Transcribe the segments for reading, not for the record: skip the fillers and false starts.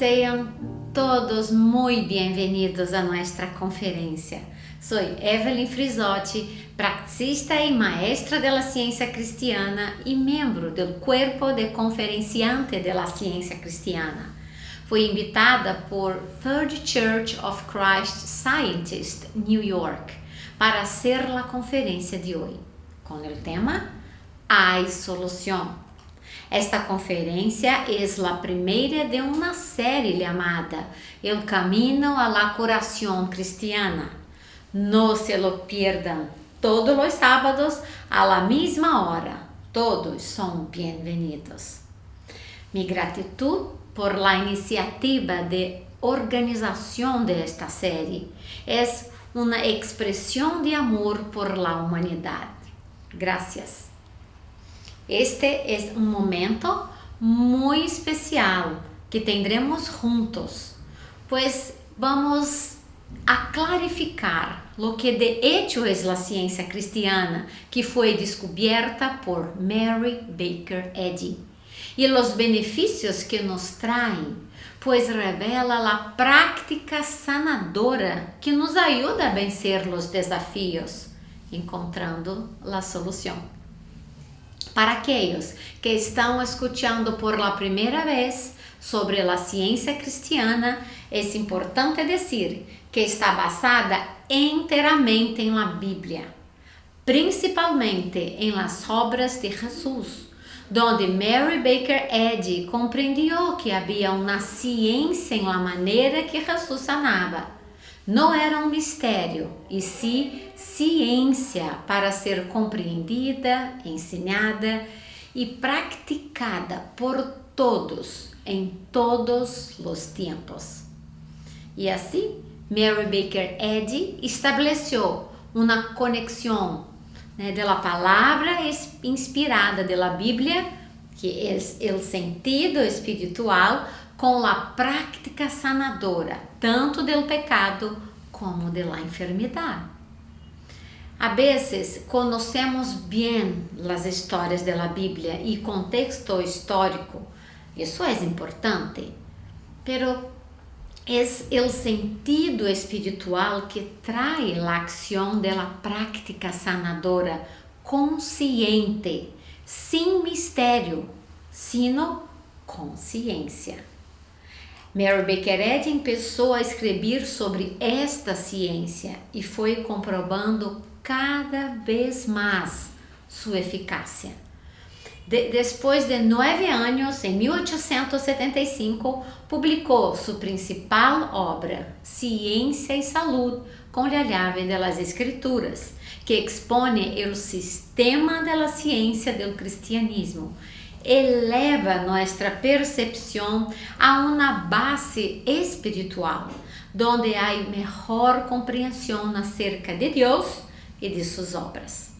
Sean todos muy bienvenidos a nuestra conferencia. Soy Evelyn Frisotti, praxista y maestra de la ciencia cristiana y miembro del cuerpo de conferenciante de la ciencia cristiana. Fui invitada por Third Church of Christ Scientist, New York, para hacer la conferencia de hoy, con el tema Hay Solución. Esta conferência é a primeira de uma série chamada El Camino a la Curación Cristiana. No se lo pierdan todos los sábados a la misma hora. Todos são bem-vindos. Mi gratitud por la iniciativa de organización de esta serie es una expresión de amor por la humanidad. Gracias. Este es un momento muy especial que tendremos juntos, pues vamos a clarificar lo que de hecho es la ciencia cristiana que fue descubierta por Mary Baker Eddy y los beneficios que nos traen, pues revela la práctica sanadora que nos ayuda a vencer los desafíos, encontrando la solución. Para aquellos que están escuchando por la primera vez sobre la ciencia cristiana, es importante decir que está basada enteramente en la Biblia, principalmente en las obras de Jesús, donde Mary Baker Eddy comprendió que había una ciencia en la manera que Jesús sanaba. Não era um mistério, e sim ciência para ser compreendida, ensinada e praticada por todos, em todos os tempos. E assim, Mary Baker Eddy estabeleceu uma conexão da palavra inspirada da Bíblia, que é o sentido espiritual, com a prática sanadora, tanto do pecado como da enfermidade. A vezes conhecemos bem as histórias da Bíblia e contexto histórico, isso é importante, pero é o sentido espiritual que traz a ação da prática sanadora consciente, sem mistério, sino consciência. Mary Baker Eddy começou a escrever sobre esta ciência e foi comprovando cada vez mais sua eficácia. Depois de 9 anos, em 1875, publicou sua principal obra, Ciência e Saúde, com a llave das Escrituras, que expone o sistema da ciência do cristianismo. Eleva nossa percepção a uma base espiritual, onde há melhor compreensão acerca de Deus e de suas obras.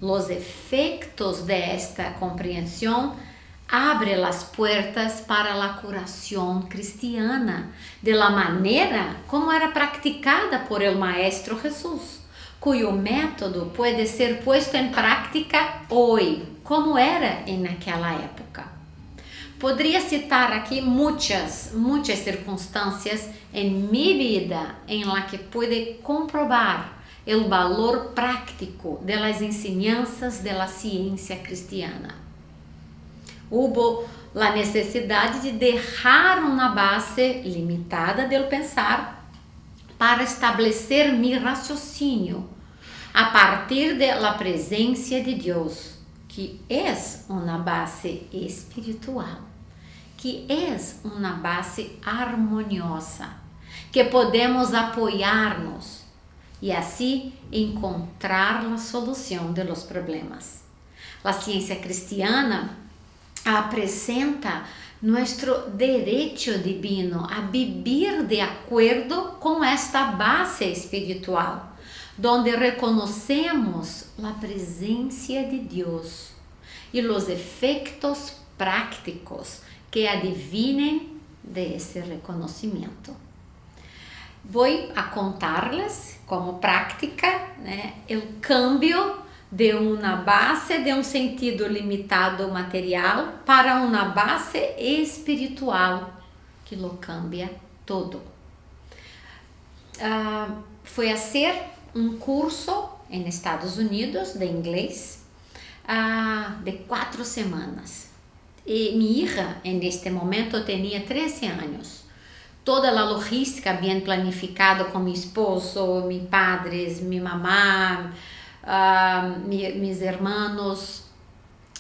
Os efeitos de esta compreensão abrem as portas para a curação cristiana, de la maneira como era praticada por el Maestro Jesús, cuyo método pode ser posto em prática hoje, como era naquela época. Poderia citar aqui muitas circunstâncias em minha vida em la que pude comprovar o valor prático de las enseñanzas de la ciência cristiana. Hubo a necessidade de deixar uma base limitada do pensar para estabelecer mi raciocínio a partir de la presença de Deus, que é uma base espiritual, que é uma base harmoniosa, que podemos apoiar-nos e assim encontrar a solução de los problemas. A ciência cristiana apresenta nosso direito divino a viver de acordo com esta base espiritual, donde reconhecemos a presença de Deus e os efeitos práticos que advinem de esse reconhecimento. Vou a contar-les como prática, o cambio de uma base de um sentido limitado material para uma base espiritual que lo cambia todo. Foi a ser um curso em Estados Unidos de inglês de 4 semanas. E minha hija, en este momento, tinha 13 anos. Toda a logística bem planificada com meu esposo, meus padres, minha mamá, mis hermanos,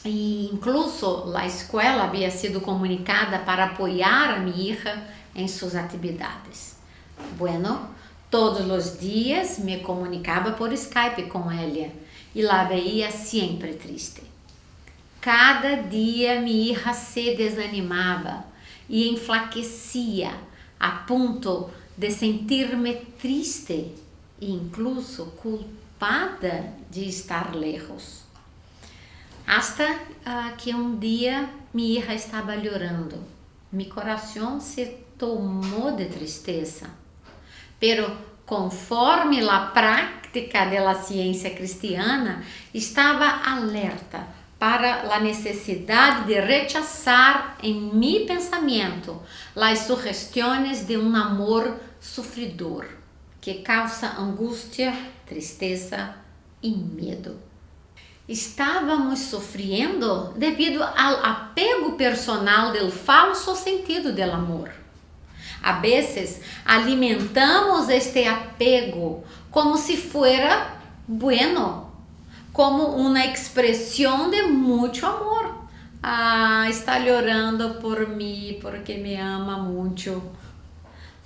e incluso a escola havia sido comunicada para apoiar a minha hija em suas atividades. Bueno, todos os dias me comunicava por Skype com ela e la veía sempre triste. Cada dia minha hija se desanimava e enflaquecia a ponto de sentir-me triste e incluso culpada de estar lejos. Hasta que um dia minha hija estava chorando. Mi coração se tomou de tristeza. Pero conforme a prática da ciência cristiana, estava alerta para a necessidade de rechazar em mi pensamento as sugestões de um amor sofredor que causa angústia, tristeza e medo. Estávamos sofrendo devido ao apego personal do falso sentido do amor. A vezes alimentamos este apego como se fuera bueno, como uma expressão de muito amor. Está chorando por mim porque me ama muito.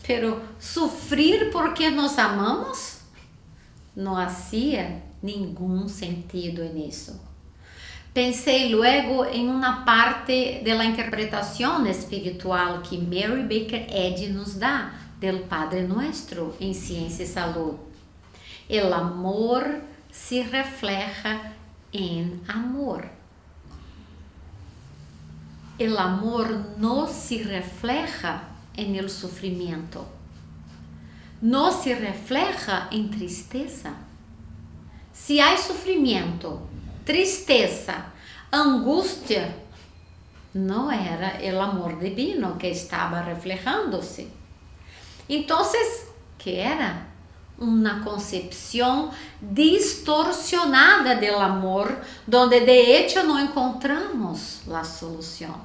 Pero sofrer porque nos amamos não hacía nenhum sentido nisso. Pensei luego em uma parte da interpretação espiritual que Mary Baker Eddy nos dá do Padre Nuestro em Ciência e Saúde. El amor se refleja em amor. El amor não se refleja em el sofrimento. Não se refleja em tristeza. Se há sofrimento, tristeza, angústia, não era o amor divino que estava reflejando-se. Então, que era? Uma concepção distorsionada do amor, onde de hecho não encontramos a solução.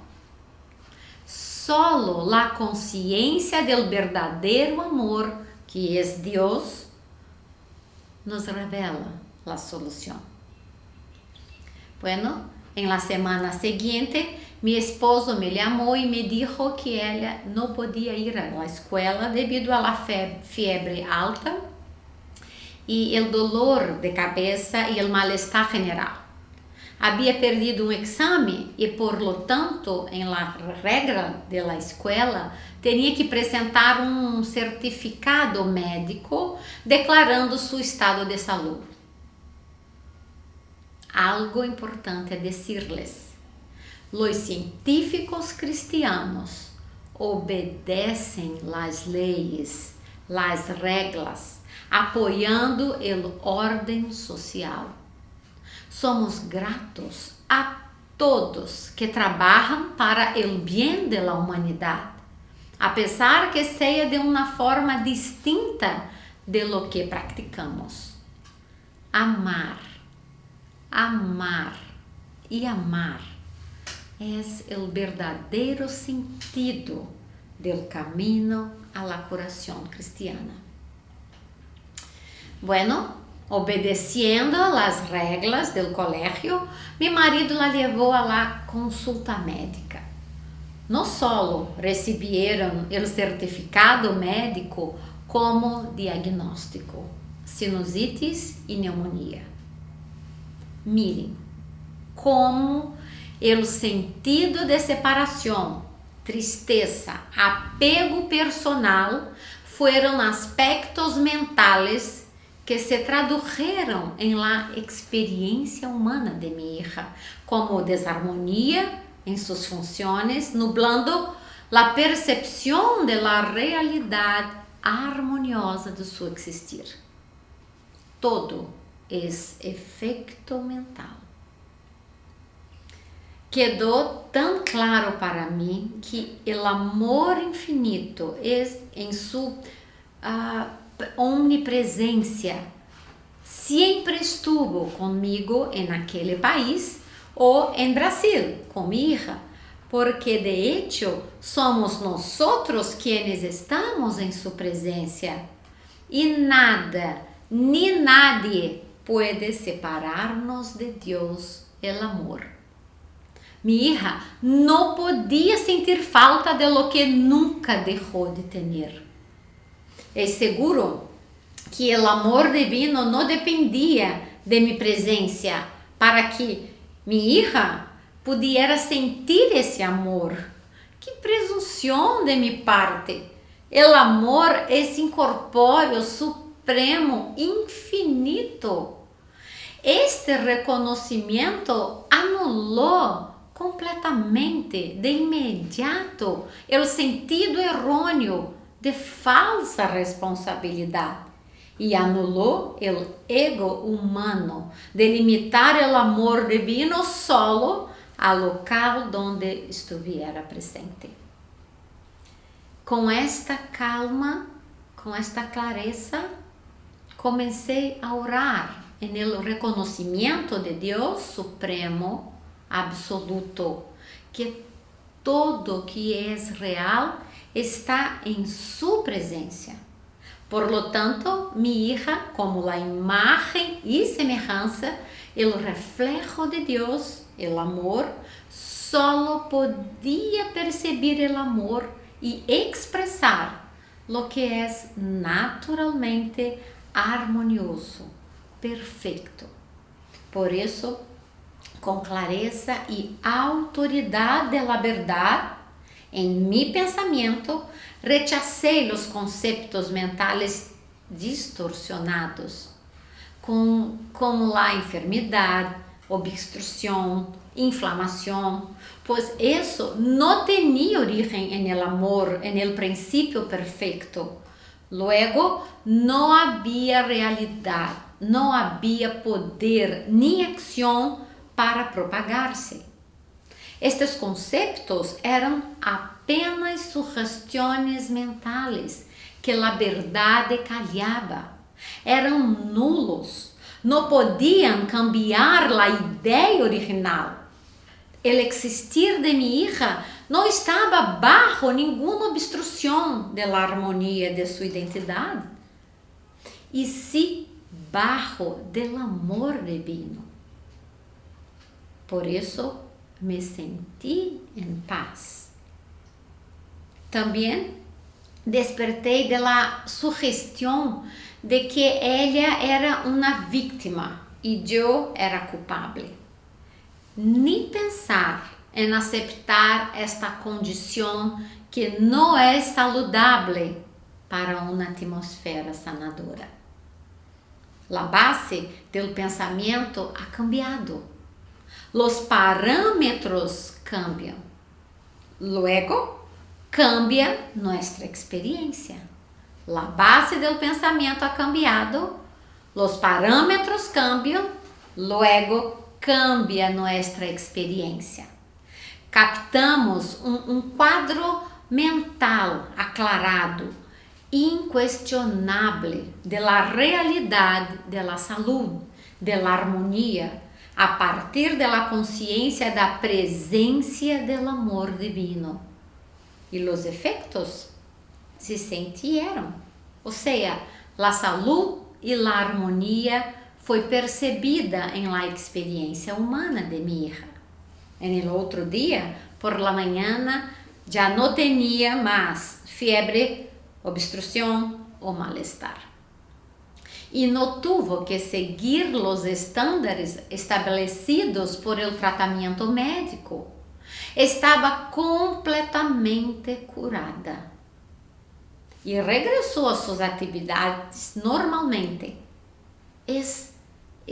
Solo a consciência do verdadeiro amor, que é Deus, nos revela a solução. Bueno, en la semana siguiente, mi esposo me llamó y me dijo que ella no podía ir a la escuela debido a la fiebre alta y el dolor de cabeza y el malestar general. Había perdido un examen y por lo tanto, en la regla de la escuela, tenía que presentar un certificado médico declarando su estado de salud. Algo importante decirles: los científicos cristianos obedecen las leyes, las reglas, apoyando el orden social. Somos gratos a todos que trabajan para el bien de la humanidad, a pesar que sea de una forma distinta de lo que practicamos. Amar, amar y amar es el verdadero sentido del camino a la curación cristiana. Bueno, obedeciendo las reglas del colegio, mi marido la llevó a la consulta médica. No solo recibieron el certificado médico como diagnóstico: sinusitis y neumonía. Miren como el sentido de separación, tristeza, apego personal fueron aspectos mentales que se tradujeron en la experiencia humana de mi hija, como desarmonía en sus funciones, nublando la percepción de la realidad armoniosa de su existir. Todo es efecto mental. Quedó tan claro para mí que el amor infinito es en su omnipresencia. Siempre estuvo conmigo en aquel país o en Brasil con mi hija, porque de hecho somos nosotros quienes estamos en su presencia y nada ni nadie puede separarnos de Dios, el amor. Mi hija no podía sentir falta de lo que nunca dejó de tener. Es seguro que el amor divino no dependía de mi presencia para que mi hija pudiera sentir ese amor. ¡Qué presunción de mi parte! El amor es incorpóreo, supremo, infinito. Este reconocimiento anuló completamente, de inmediato, el sentido erróneo de falsa responsabilidad y anuló el ego humano de limitar el amor divino solo al local donde estuviera presente. Con esta calma, con esta clareza, comencé a orar en el reconocimiento de Dios supremo, absoluto, que todo que es real está en su presencia. Por lo tanto, mi hija, como la imagen y semejanza, el reflejo de Dios, el amor, solo podía percibir el amor y expresar lo que es naturalmente armonioso, perfecto. Por eso, con clareza y autoridad de la verdad, en mi pensamiento, rechacé los conceptos mentales distorsionados, como la enfermedad, obstrucción, inflamación, pues eso no tenía origen en el amor, en el principio perfecto. Luego, no había realidad, no había poder ni acción para propagarse. Estos conceptos eran apenas sugestiones mentales que la verdad callaba. Eran nulos, no podían cambiar la idea original. El existir de mi hija no estaba bajo ninguna obstrucción de la armonía de su identidad, y sí bajo del amor divino. Por eso me sentí en paz. También desperté de la sugestión de que ella era uma vítima e eu era culpable. Nem pensar em aceitar esta condição que não é saludável para uma atmosfera sanadora. A base do pensamento ha cambiado. Os parâmetros cambiam. Luego, cambia nossa experiência. A base do pensamento ha cambiado, os parâmetros cambiam, luego cambia nossa experiência. Captamos um quadro mental aclarado, inquestionável da realidade da saúde, da harmonia, a partir da consciência da presença do amor divino. E os efeitos se sentiram, ou seja, a saúde e a harmonia foi percebida em la experiência humana de minha hija. En el outro dia, por la mañana, já não tinha mais fiebre, obstrução ou mal-estar. E não tuvo que seguir os estándares estabelecidos por el tratamento médico. Estava completamente curada. E regressou a suas atividades normalmente. É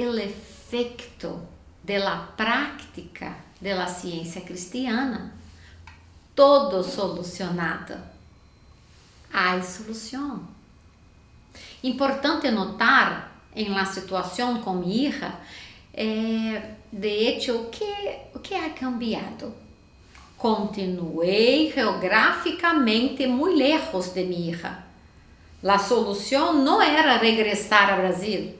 o efeito da prática da ciência cristiana. Todo solucionado. Há solução. Importante notar em la situação com minha hija, de hecho, o que ha cambiado? Continuei geograficamente muito lejos de minha hija. A solução não era regressar ao Brasil.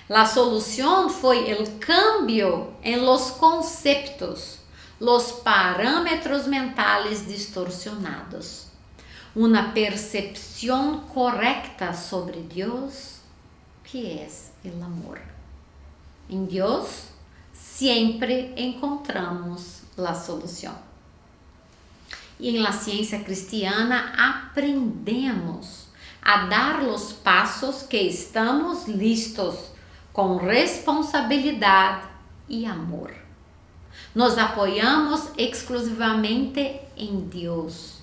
A solução foi o cambio em los conceptos, los parâmetros mentais distorsionados. Uma percepção correta sobre Deus, que é o amor. Em Deus, sempre encontramos a solução. E na ciência cristiana, aprendemos a dar os passos que estamos listos, com responsabilidade e amor. Nos apoiamos exclusivamente em Deus.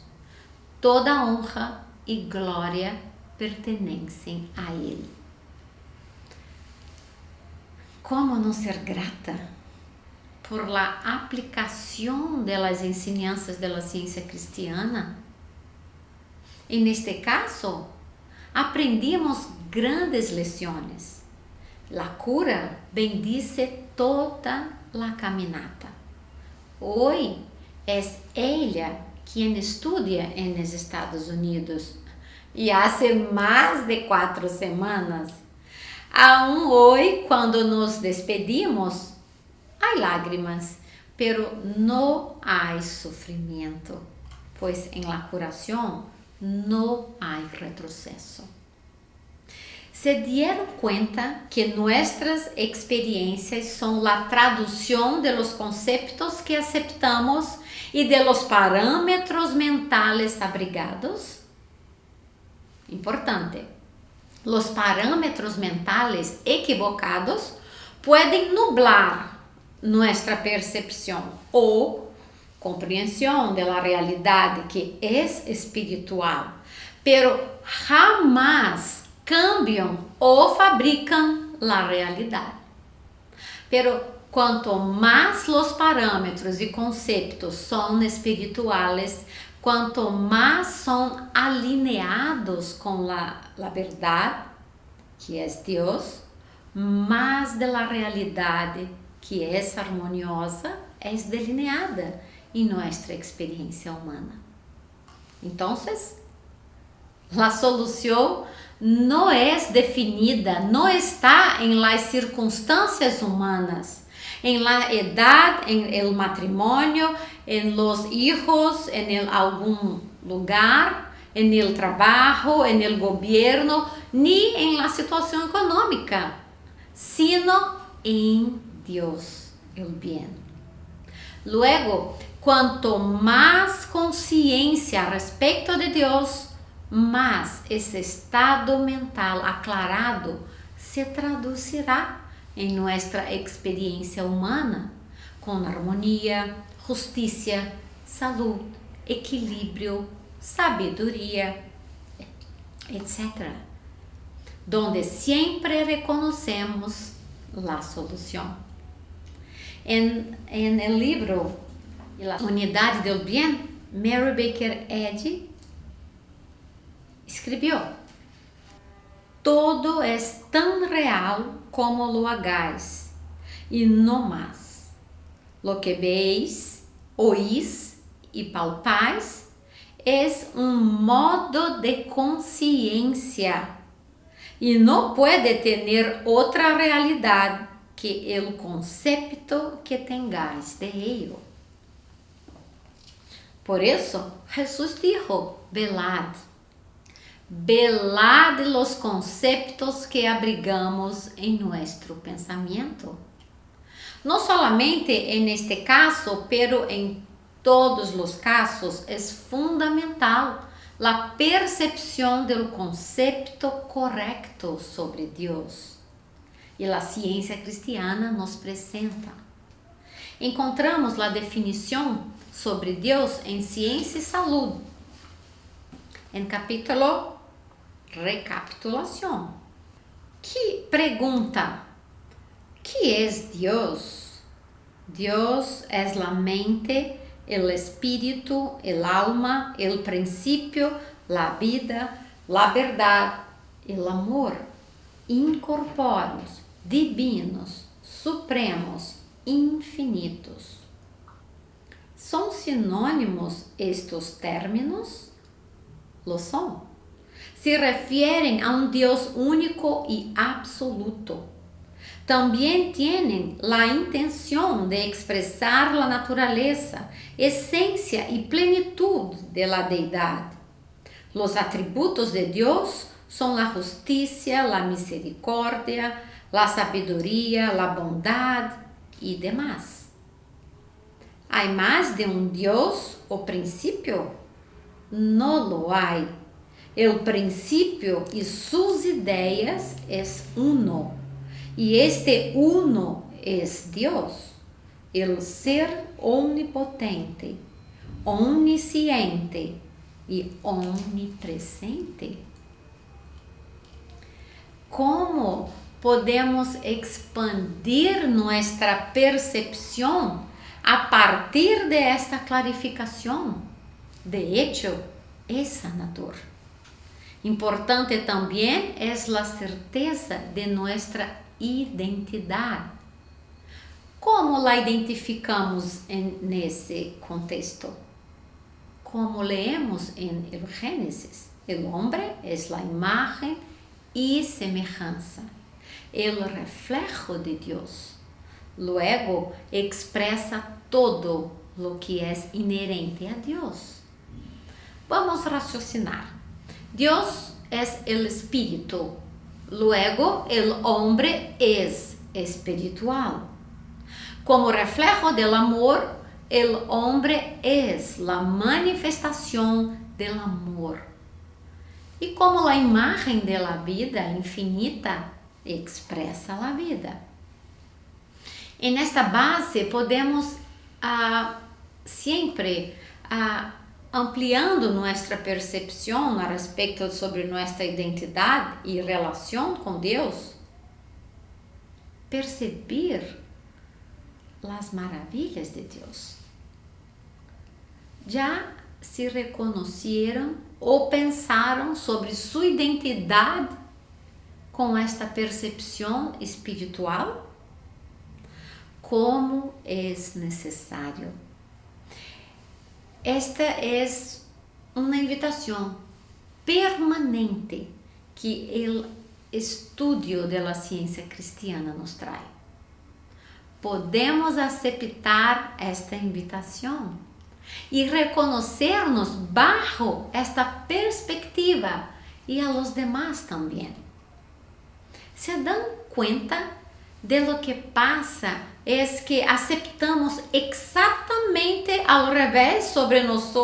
Toda honra e glória pertencem a Ele. Como não ser grata por la aplicação das ensinanças da ciência cristiana? E neste caso, aprendimos grandes lições. La cura bendice toda la caminata. Hoy es ella quien estudia en los Estados Unidos y hace más de 4 semanas. Aún hoy, cuando nos despedimos, hay lágrimas, pero no hay sufrimiento, pues en la curación no hay retroceso. Se dieron cuenta que nuestras experiencias son la traducción de los conceptos que aceptamos y de los parámetros mentales abrigados? Importante. Los parámetros mentales equivocados pueden nublar nuestra percepción o compreensão da realidade que é espiritual, pero jamás cambiam ou fabricam a realidade. Pero quanto mais os parâmetros e conceitos são espirituais, quanto mais são alinhados com a verdade, que é Deus, mais da realidade que é harmoniosa é delineada em nossa experiência humana. Então, a solução não é definida, não está em las circunstâncias humanas, em la edad, en el matrimonio, en los hijos, en algum lugar, en el trabajo, en el gobierno, ni en la situación económica, sino en Dios, el bien. Luego, quanto mais consciência a respeito de Deus, mas esse estado mental aclarado se traduzirá em nossa experiência humana com harmonia, justiça, saúde, equilíbrio, sabedoria, etc. Donde sempre reconocemos a solução. En el libro La Unidade del Bien, Mary Baker Eddy escreveu: todo é tão real como lo hagáis, e no más. Lo que veis, oís e palpáis es modo de consciência e não pode ter outra realidade que o concepto que tengáis de ello. Por isso, Jesus dijo: velad. Velad los conceptos que abrigamos em nosso pensamento. Não solamente en este caso, pero en todos los casos es fundamental la percepción del concepto correcto sobre Dios. E a ciência cristiana nos apresenta. Encontramos a definição sobre Deus em Ciência e Saúde, em capítulo Recapitulação, que pergunta: que é Deus? Deus é a mente, o espírito, o alma, o princípio, a vida, a verdade e o amor, incorpóreos, divinos, supremos, infinitos. ¿São sinônimos estes términos? Lo são. Se refieren a Deus único e absoluto. Também têm a intenção de expressar a natureza, essência e plenitude de la deidade. Los atributos de Deus são a justiça, a misericórdia, a sabedoria, a bondade e demais. Há mais de Deus, o princípio? Não lo há. O princípio e suas ideias é uno. E este uno é Deus, o ser onipotente, onisciente e onipresente. Como podemos expandir nossa percepção a partir de esta clarificação? De hecho, é sanador. Importante também é a certeza de nossa identidade. Como la identificamos nesse contexto? Como leemos em el Gênesis, el hombre es la imagen y semejanza, el reflejo de Dios. Luego expresa todo lo que es inherente a Dios. Vamos raciocinar. Dios es el espíritu. Luego el hombre es espiritual. Como reflejo del amor, el hombre es la manifestación del amor. Y como la imagen de la vida infinita expresa la vida. En esta base podemos siempre ampliando nossa percepção a respeito sobre nossa identidade e relação com Deus, perceber as maravilhas de Deus. Já se reconheceram ou pensaram sobre sua identidade com esta percepção espiritual? Como é necessário. Esta é uma invitação permanente que o estudo da ciência cristiana nos traz. Podemos aceitar esta invitação e reconhecer-nos bajo esta perspectiva e a los demás também. Se dão conta de lo que passa é que aceitamos exatamente ao revés sobre nós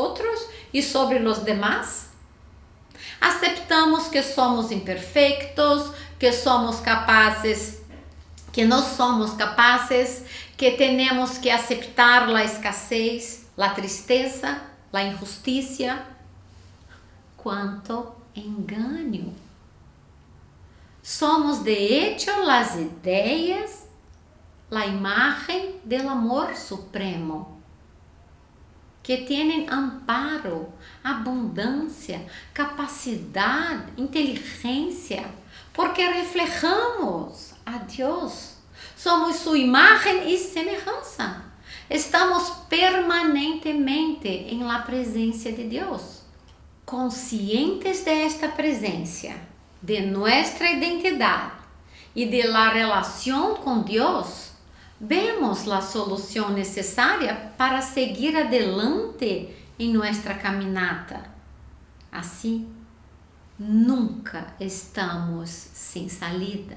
e sobre os demás? Aceptamos que somos imperfeitos, que somos capazes, que não somos capazes, que temos que aceitar a escassez, a tristeza, a injustiça. Quanto engano! Somos de hecho as ideias, a imagem do amor supremo, que têm amparo, abundância, capacidade, inteligência, porque reflejamos a Deus. Somos sua imagem e semelhança. Estamos permanentemente em la presença de Deus. Conscientes de esta presença, de nossa identidade e de la relação com Deus, vemos a solução necessária para seguir adelante em nossa caminata. Assim, nunca estamos sem salida.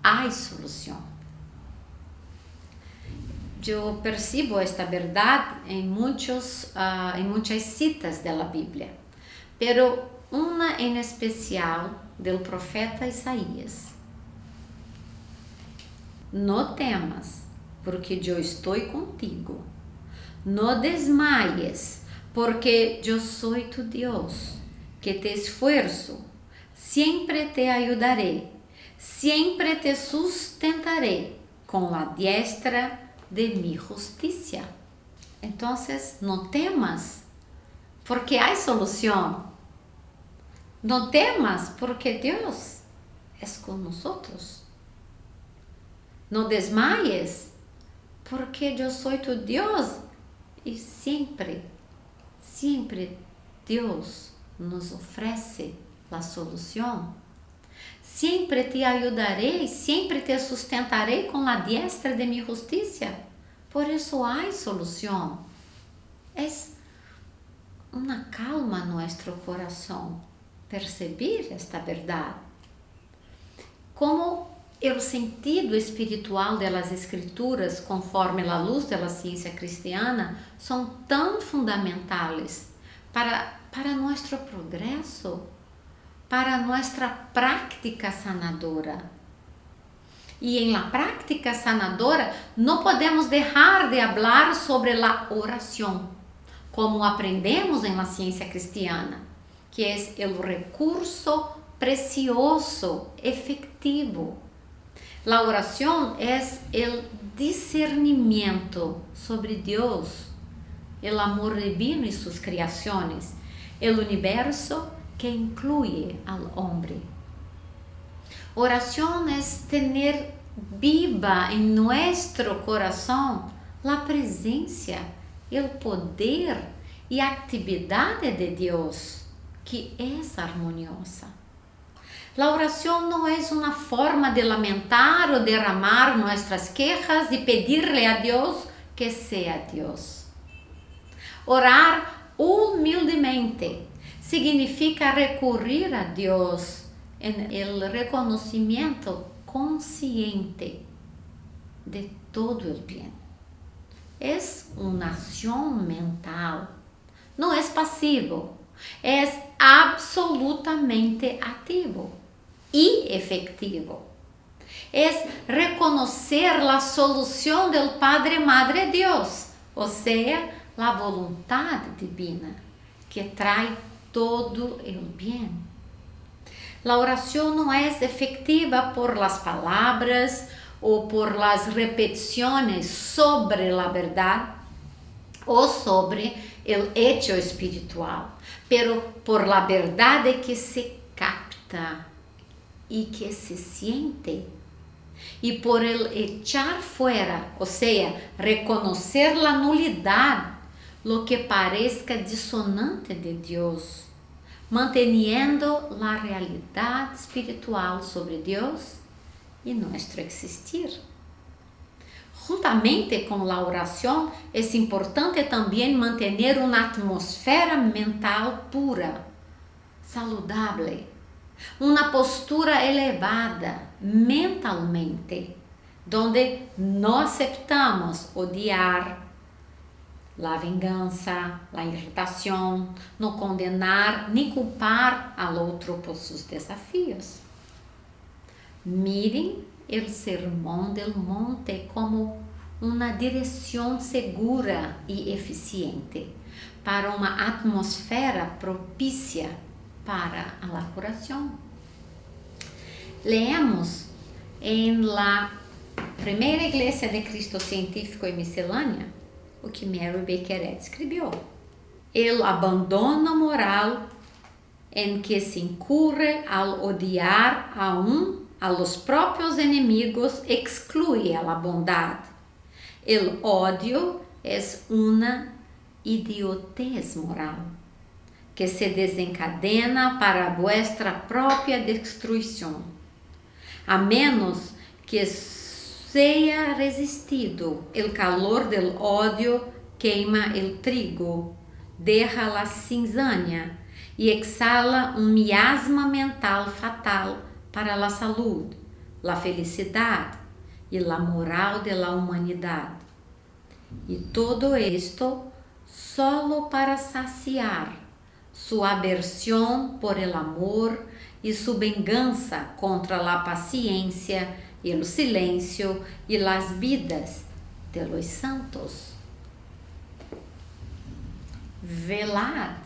Há solução. Eu percebo esta verdade em muitas citas da Bíblia, pero uma em especial do profeta Isaías. No temas, porque eu estou contigo. No desmaies, porque eu sou tu Deus, que te esfuerzo, sempre te ajudaré, sempre te sustentaré com a diestra de mi justiça. Então, não temas, porque há solução. Não temas, porque Deus é com nós. Não desmaies, porque eu sou tu Deus e sempre Deus nos oferece a solução. Sempre te ajudarei, sempre te sustentarei com a diestra de minha justiça. Por isso há solução. É uma calma no nosso coração perceber esta verdade. Como o sentido espiritual das escrituras, conforme a luz da ciência cristiana, são tão fundamentais para nosso progresso, para nossa prática sanadora. E em la prática sanadora, não podemos deixar de falar sobre a oração, como aprendemos em la ciência cristiana, que é o recurso precioso, efetivo. La oração é o discernimento sobre Deus, o amor divino e suas criações, o universo que inclui al hombre. Oração é ter viva em nosso coração a presença, o poder e a atividade de Deus, que é harmoniosa. A oração não é uma forma de lamentar ou derramar nossas quejas e pedir-lhe a Deus que seja Deus. Orar humildemente significa recorrer a Deus en el reconocimiento consciente de todo el bien. Es una acción mental, no es pasivo, es absolutamente activo y efectivo. Es reconocer la solución del Padre Madre Dios, o sea, la voluntad divina que trae todo el bien. La oración no es efectiva por las palabras o por las repeticiones sobre la verdad o sobre el hecho espiritual, pero por la verdad que se capta y que se siente, y por el echar fuera, o sea, reconocer la nulidad, lo que parezca disonante de Dios, manteniendo la realidad espiritual sobre Dios y nuestro existir. Juntamente com a oração, é importante também manter uma atmosfera mental pura, saudável, uma postura elevada mentalmente, onde não aceitamos odiar, la vingança, la irritação, no condenar nem culpar al outro por seus desafios. Miren el Sermão del Monte como uma direção segura e eficiente para uma atmosfera propícia para a curação. Leemos em la Primeira Igreja de Cristo Científico e Miscelânea o que Mary Baker escreveu. El abandono moral em que se incurre al odiar a los próprios enemigos exclui a bondade. El odio es una idiotez moral que se desencadena para vuestra própria destruição, a menos que sea resistido. El calor del odio queima el trigo, deja la cizaña e exala miasma mental fatal para la salud, la felicidade e la moral de la humanidade. E todo esto solo para saciar su aversión por el amor e su venganza contra la paciencia, el silencio y las vidas de los santos. Velad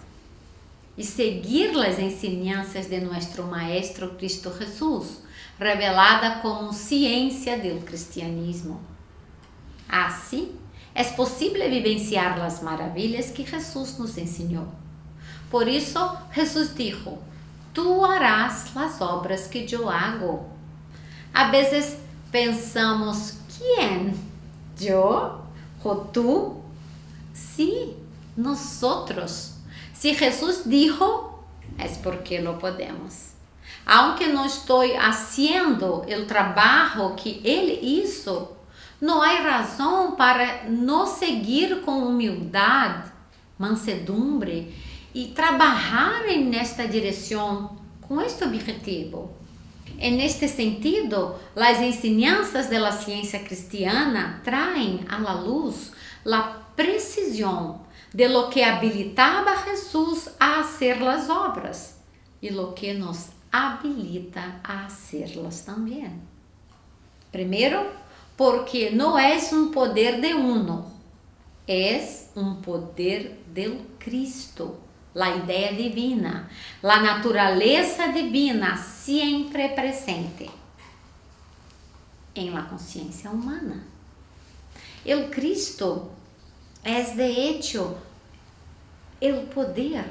e seguir las enseñanzas de nuestro Maestro Cristo Jesús, revelada como ciência del cristianismo. Assim, é possível vivenciar as maravilhas que Jesus nos ensinou. Por isso, Jesus dijo: "Tú harás las obras que yo hago". A vezes pensamos: ¿quién? ¿Yo? ¿O tú? Sí, nosotros. Si Jesús dijo, es porque lo podemos. Aunque no estoy haciendo el trabajo que Él hizo, no hay razón para no seguir con humildad, mansedumbre y trabajar en esta dirección con este objetivo. En este sentido, las enseñanzas de la ciencia cristiana traen a la luz la precisión de lo que habilitaba a Jesús a hacer las obras y lo que nos habilita a hacerlas también. Primero, porque no es un poder de uno, es un poder del Cristo. La idea divina, la naturaleza divina siempre presente en la conciencia humana. El Cristo es de hecho el poder,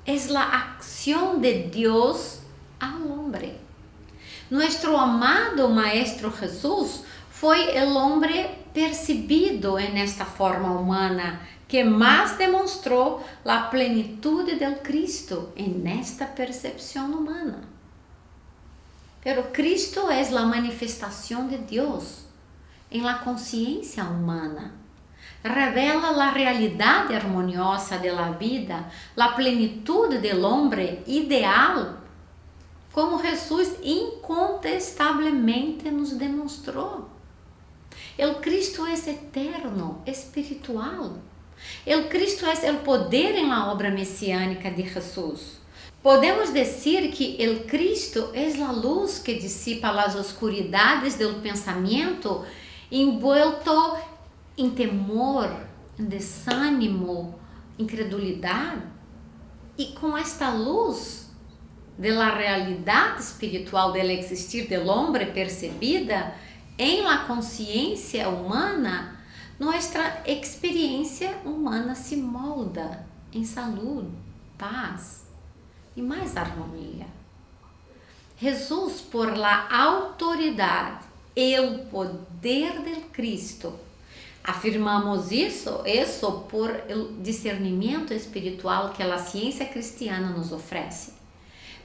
es la acción de Dios al hombre. Nuestro amado Maestro Jesús fue el hombre percibido en esta forma humana que más demostró la plenitud del Cristo en esta percepción humana. Pero Cristo es la manifestación de Dios en la conciencia humana. Revela la realidad armoniosa de la vida, la plenitud del hombre ideal, como Jesús incontestablemente nos demostró. El Cristo es eterno, espiritual. El Cristo es el poder en la obra mesiánica de Jesús. Podemos decir que el Cristo es la luz que disipa las oscuridades del pensamiento envuelto en temor, en desánimo, incredulidad. Y con esta luz de la realidad espiritual del existir del hombre percibida en la conciencia humana, nuestra experiencia humana se molda em salud, paz e mais harmonia. Jesus, por la autoridade e o poder del Cristo, afirmamos isso por o discernimento espiritual que a ciência cristiana nos oferece.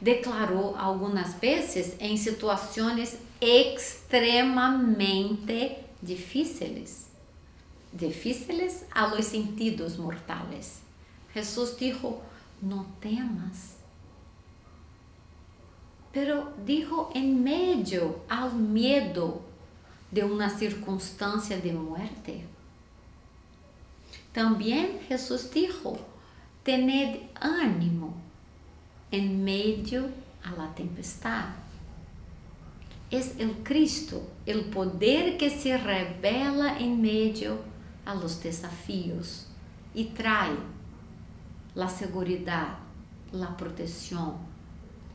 Declarou algumas vezes em situações extremamente difíceis a los sentidos mortales. Jesús dijo: no temas. Pero dijo en medio al miedo de una circunstancia de muerte. También Jesús dijo, tened ánimo en medio a la tempestad. Es el Cristo, el poder que se revela en medio a los desafíos y trae la seguridad, la protección,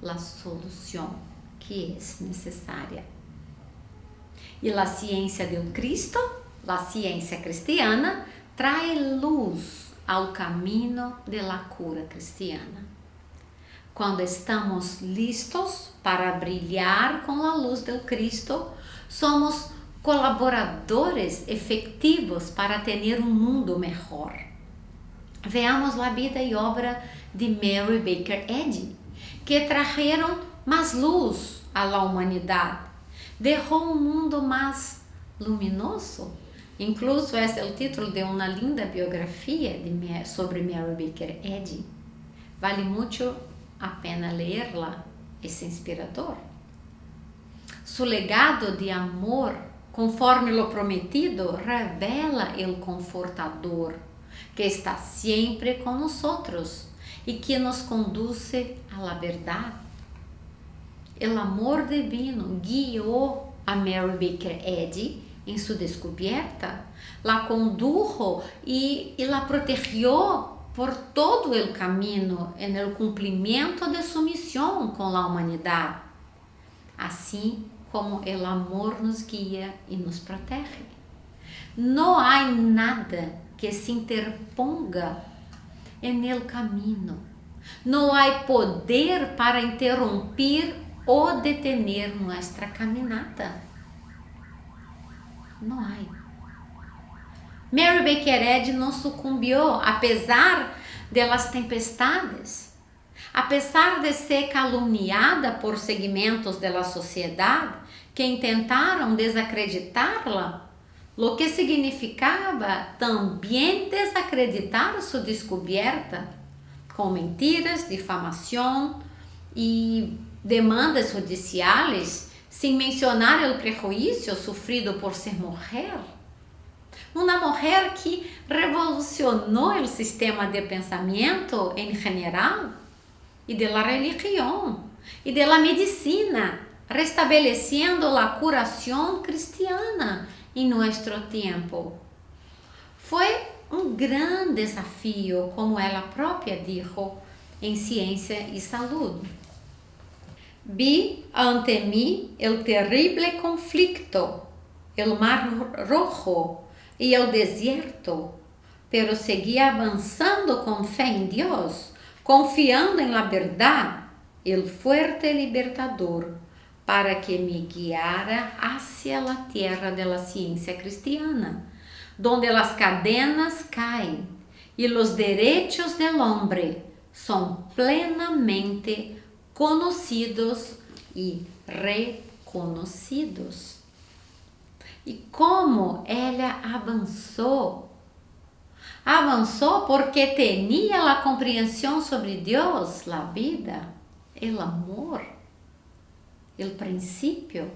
la solución que es necesaria. Y la ciencia del Cristo, la ciencia cristiana, trae luz al camino de la cura cristiana. Cuando estamos listos para brilhar com a luz do Cristo, somos colaboradores efetivos para ter um mundo melhor. Veamos a vida e obra de Mary Baker Eddy, que trajeron mais luz à humanidade, deixou um mundo mais luminoso. Incluso é o título de uma linda biografia sobre Mary Baker Eddy. Vale muito a pena lerla, é inspirador. Su legado de amor, conforme lo prometido, revela el confortador, que está sempre com nosotros e que nos conduce a la verdade. El amor divino guiou a Mary Baker Eddy em sua descoberta, la condujo e la protegió por todo o caminho en el cumprimento de sua missão com a humanidade, assim como o amor nos guia e nos protege. Não há nada que se interponga en el caminho. Não há poder para interromper ou detener nossa caminhada. Não há. Mary Baker Eddy não sucumbiu, apesar das tempestades, apesar de ser caluniada por segmentos da sociedade que intentaram desacreditá-la, o que significava também desacreditar sua descoberta, com mentiras, difamação e demandas judiciais, sem mencionar o prejuízo sofrido por ser mulher. Uma mulher que revolucionou o sistema de pensamento em geral e da religião e da medicina, restabelecendo a curação cristiana em nosso tempo. Foi um grande desafio, como ela própria disse, em Ciência e Saúde. Vi ante mim o terrível conflicto, o mar rojo e o deserto, pero segui avançando com fé em Deus, confiando em la verdade, el fuerte libertador, para que me guiara hacia la tierra de la ciencia cristiana, donde las cadenas caen y los derechos del hombre son plenamente conocidos y reconocidos. E como ela avançou? Avançou porque tinha a compreensão sobre Deus, a vida, o amor, o princípio.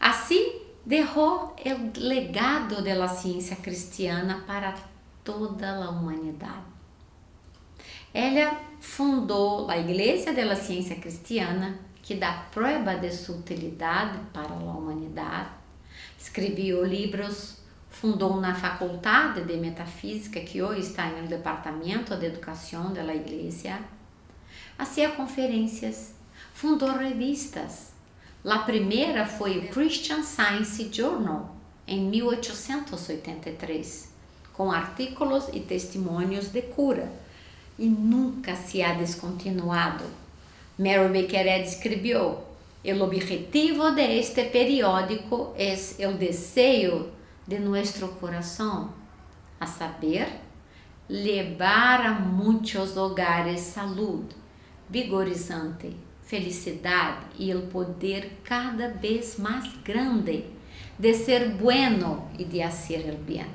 Assim, deixou o legado da ciência cristiana para toda a humanidade. Ela fundou a Igreja da Ciência Cristiana, que dá prova de sua utilidade para a humanidade. Escreveu livros, fundou na Faculdade de Metafísica, que hoje está no Departamento de Educação da Igreja. Hacía conferências, fundou revistas. A primeira foi o Christian Science Journal, em 1883, com artículos e testemunhos de cura, e nunca se ha descontinuado. Mary Baker Eddy escreveu: "El objetivo de este periódico es el deseo de nuestro corazón, a saber, levar a muitos hogares salud, vigorizante, felicidade e o poder cada vez mais grande de ser bueno e de hacer el bien."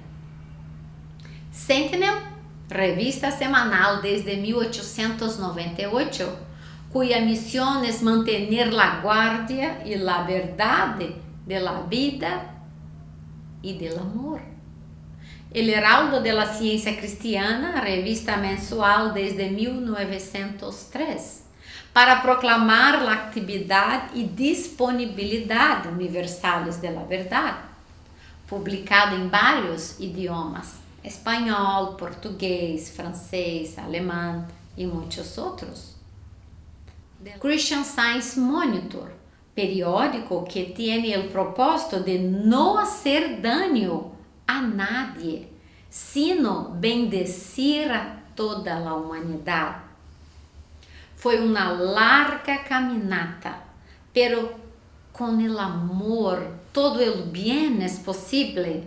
Sentinel, revista semanal desde 1898, cuya misión es mantener la guardia y la verdad de la vida y del amor. El Heraldo de la Ciencia Cristiana, revista mensual desde 1903, para proclamar a atividade e disponibilidade universais da verdade, publicado em vários idiomas, espanhol, português, francês, alemão e muitos outros. Christian Science Monitor, periódico que tem o propósito de não hacer daño a nadie, sino bendecir a toda a humanidade. Foi uma larga caminata, pero com o amor todo o bem é possível.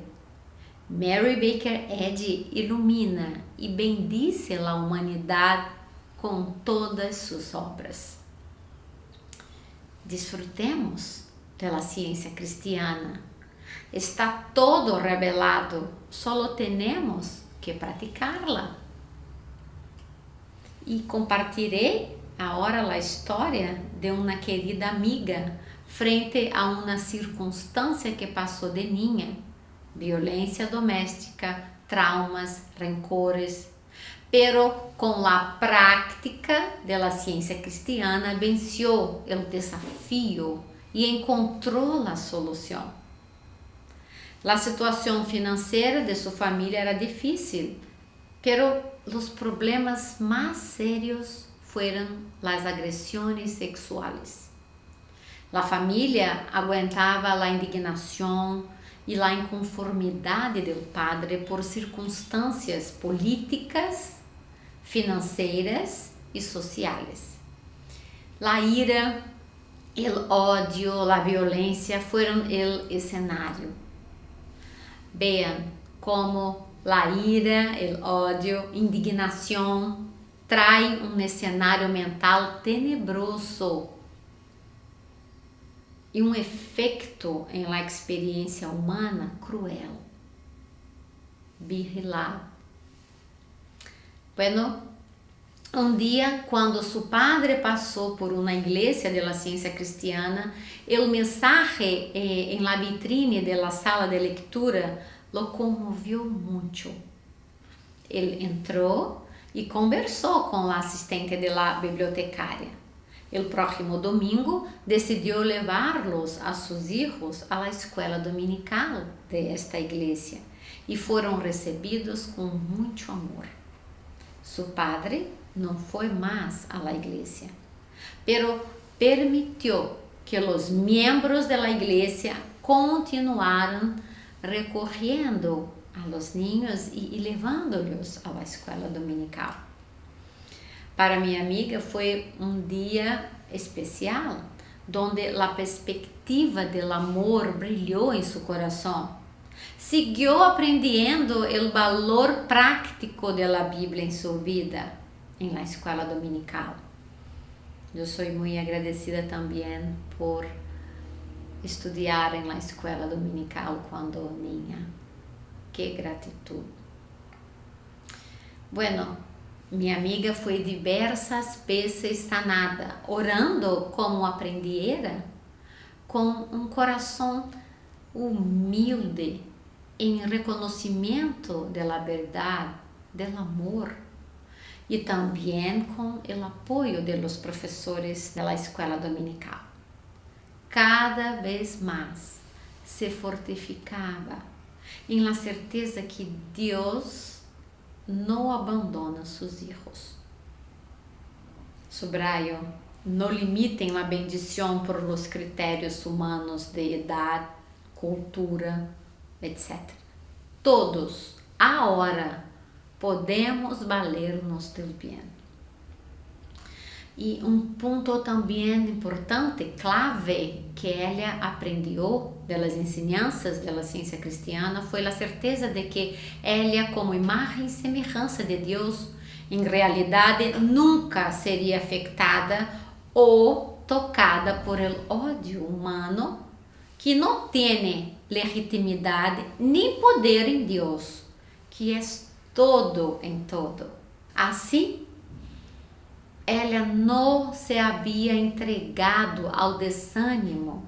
Mary Baker Eddy ilumina e bendice a humanidade com todas suas obras. Disfrutemos da ciência cristiana. Está todo revelado, só temos que praticá-la. E compartilhei agora a história de uma querida amiga frente a uma circunstância que passou de niña, violência doméstica, traumas, rencores, pero com a prática da ciência cristiana venceu o desafio e encontrou a solução. A situação financeira de sua família era difícil, pero os problemas mais sérios foram as agressões sexuais. A família aguentava a indignação e a inconformidade do padre por circunstâncias políticas, financeiras e sociais. A ira, o ódio, a violência foram o cenário. Vean como a ira, o ódio, indignação trai cenário mental tenebroso e efeito em la experiência humana cruel. Vigilado. Bueno, dia, quando seu padre passou por uma igreja de la ciência cristiana, o mensaje em la vitrine de la sala de lectura lo conmoviu muito. Ele entrou e conversou com a assistente de la bibliotecária. El próximo domingo decidiu levar-los a seus filhos à escola dominical de esta igreja e foram recebidos com muito amor. Seu padre não foi mais à igreja, pero permitiu que os membros da igreja continuaram recorrendo a los niños e levando-los à escola dominical. Para minha amiga foi dia especial, onde a perspectiva do amor brilhou em seu coração. Siguió aprendendo o valor prático da Bíblia em sua vida, em la escola dominical. Eu sou muito agradecida também por estudar em la escola dominical quando niña. Que gratitud. Bueno, minha amiga foi diversas vezes sanada, orando como aprendiera, com coração humilde, em reconhecimento da verdade, do amor, e também com o apoio dos professores da escola dominical. Cada vez mais se fortificava em la certeza que Deus não abandona seus filhos. Subrayo, não limitem a bendição por los critérios humanos de idade, cultura, etc. Todos, agora, podemos valer-nos do bem. E ponto também importante, clave, que ela aprendeu das ensinanças da ciência cristiana foi a certeza de que ela, como imagem e semelhança de Deus, em realidade nunca seria afetada ou tocada por el ódio humano que não tem legitimidade nem poder em Deus, que é todo em todo. Assim, ela não se havia entregado ao desânimo,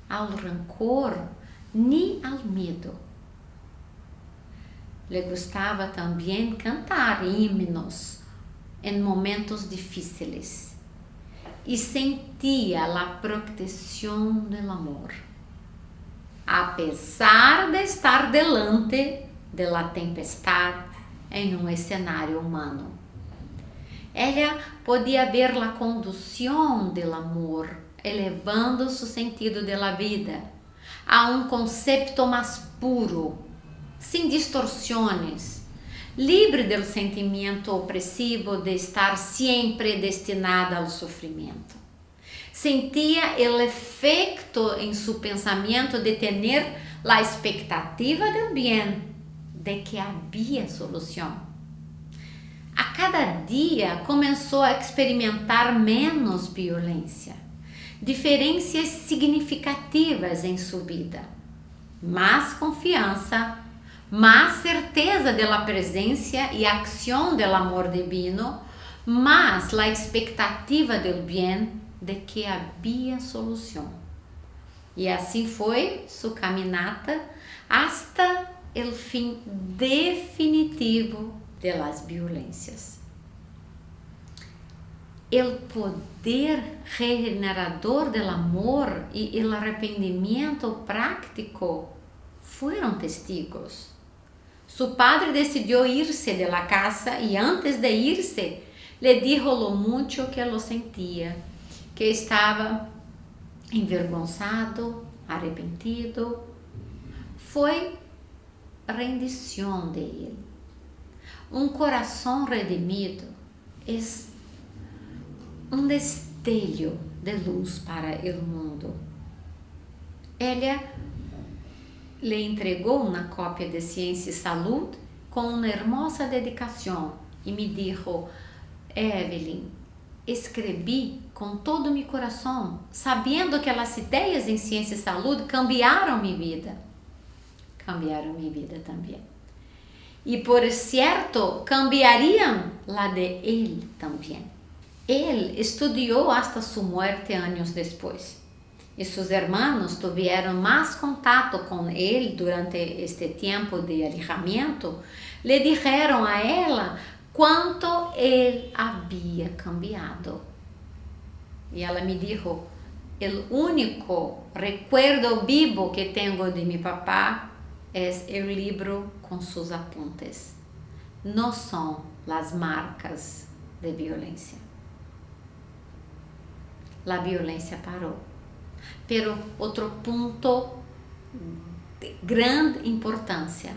ao rancor, nem ao medo. le gustava também cantar himnos em momentos difíceis e sentia a proteção do amor, a pesar de estar delante de la tempestade em um cenário humano. Ela podia ver a condução do amor, elevando seu sentido de la vida a um conceito mais puro, sem distorções, livre do sentimento opressivo de estar sempre destinada ao sofrimento. Sentia o efeito em seu pensamento de ter a expectativa do bem, de que havia solução. A cada dia começou a experimentar menos violência, diferenças significativas em sua vida, mais confiança, mais certeza da presença e ação do amor divino, mais a expectativa do bem, de que havia solução. E assim foi sua caminhada hasta o fim definitivo das violências. O poder regenerador do amor e o arrependimento prático foram testigos. Su padre decidiu irse de la casa e antes de irse, le dijo lo mucho que lo sentia, que estava envergonzado, arrependido. Foi rendição de ele. Um coração redimido é um destello de luz para o mundo. Ela lhe entregou uma cópia de Ciência e Saúde com uma hermosa dedicação e me dijo: Evelyn, escrevi com todo meu coração, sabendo que as ideias em Ciência e Saúde cambiaram minha vida. Cambiaram minha vida também. E por certo, cambiariam la de ele também. Ele estudou hasta sua morte anos depois. E seus irmãos tiveram mais contato com ele durante este tempo de alejamento. Le dijeron a ela quanto ele havia cambiado. E ela me disse: o único recuerdo vivo que tenho de meu papá é o livro com seus apuntes. Não são as marcas de violência. A violência parou. Pero outro ponto de grande importância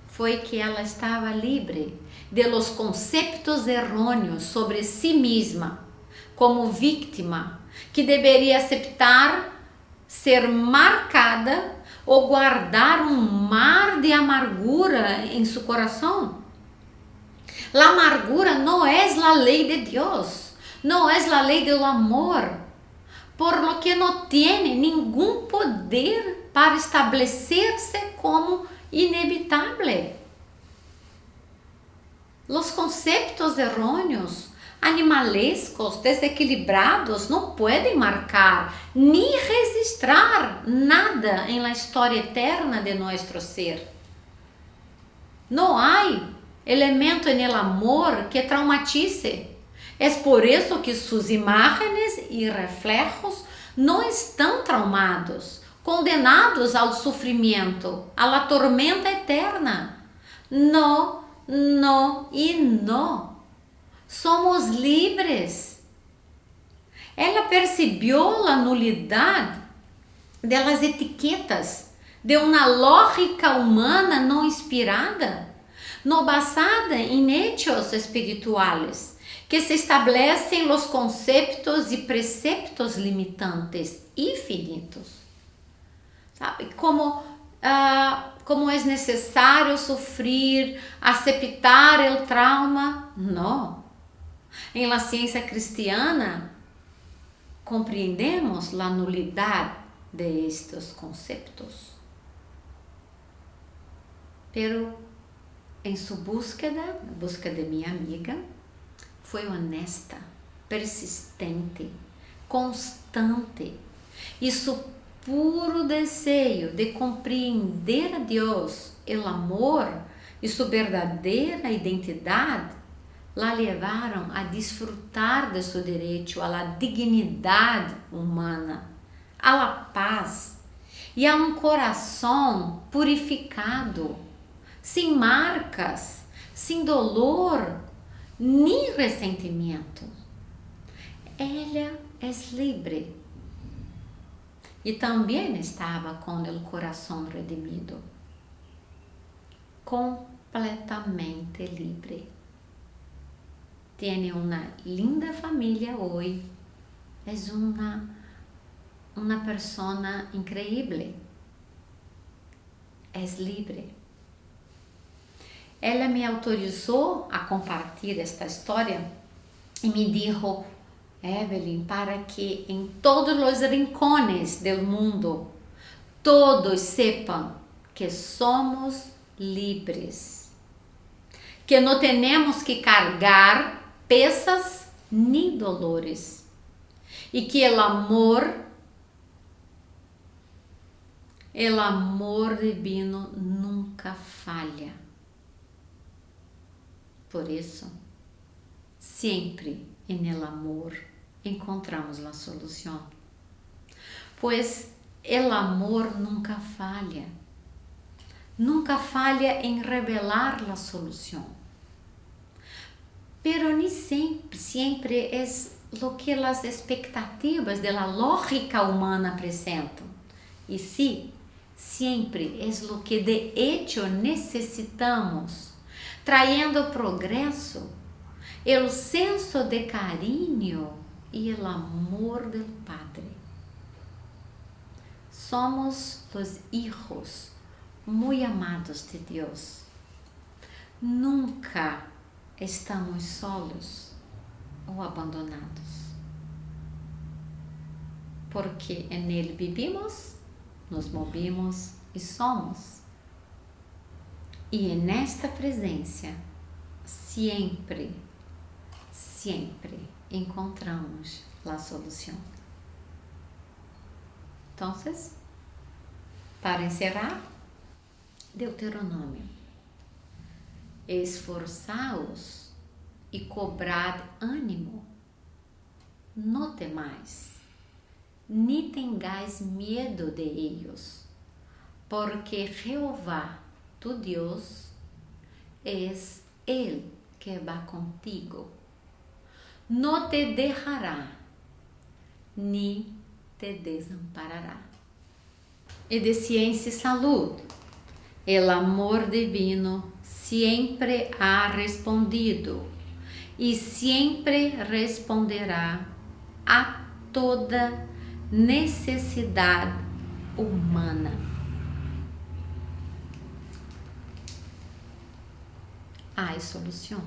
foi que ela estava livre de los conceitos errôneos sobre si mesma como vítima, que deveria aceitar ser marcada ou guardar um mar de amargura em seu coração. A amargura não é a lei de Deus, não é a lei do amor, por lo que não tem nenhum poder para estabelecer-se como inevitável. Os conceitos errôneos, animalescos, desequilibrados, não podem marcar nem registrar nada em la história eterna de nosso ser. Não há elemento en el amor que traumatize. É por isso que suas imagens e reflejos não estão traumados, condenados ao sofrimento, à tormenta eterna. Não, não e não. Somos livres. Ela percebeu a nulidade das etiquetas de uma lógica humana não inspirada, não basada em hechos espirituais, que se estabelecem os conceitos e preceptos limitantes e finitos. Sabe? Como é necessário sofrer, aceitar o trauma? Não. Em la ciência cristiana, compreendemos a nulidade de estes conceitos. Pero em sua búsqueda, a busca de minha amiga, foi honesta, persistente, constante, e seu puro desejo de compreender a Deus o amor e sua verdadeira identidade la levaram a desfrutar de seu direito à dignidade humana, à paz e a um coração purificado, sem marcas, sem dolor, nem ressentimento. Ela é livre e também estava com o coração redimido, completamente livre. Tem uma linda família hoje, é uma pessoa incrível, é livre. Ela me autorizou a compartilhar esta história e me disse: Evelyn, para que em todos os rincones do mundo todos sepam que somos livres, que não temos que carregar pesas nem dolores, e que o amor divino nunca falha. Por isso, sempre en amor encontramos a solução, pois o amor nunca falha em revelar a solução. Pero nem sempre é o que as expectativas da lógica humana apresentam, e sim, sempre é o que de hecho necessitamos, trayendo progresso, o senso de carinho e o amor do Padre. Somos os hijos muito amados de Deus. Nunca estamos solos ou abandonados, porque nele vivimos, nos movemos e somos. E nesta presença sempre encontramos a solução. Então, para encerrar, Deuteronômio: esforçaos e cobrad ânimo, não temais, nem tengáis medo de ellos, porque Jeová, tu Deus, es Ele que va contigo. Não te deixará, nem te desamparará. E de ciência e saúde, o amor divino sempre ha respondido e sempre responderá a toda necessidade humana. Há solução.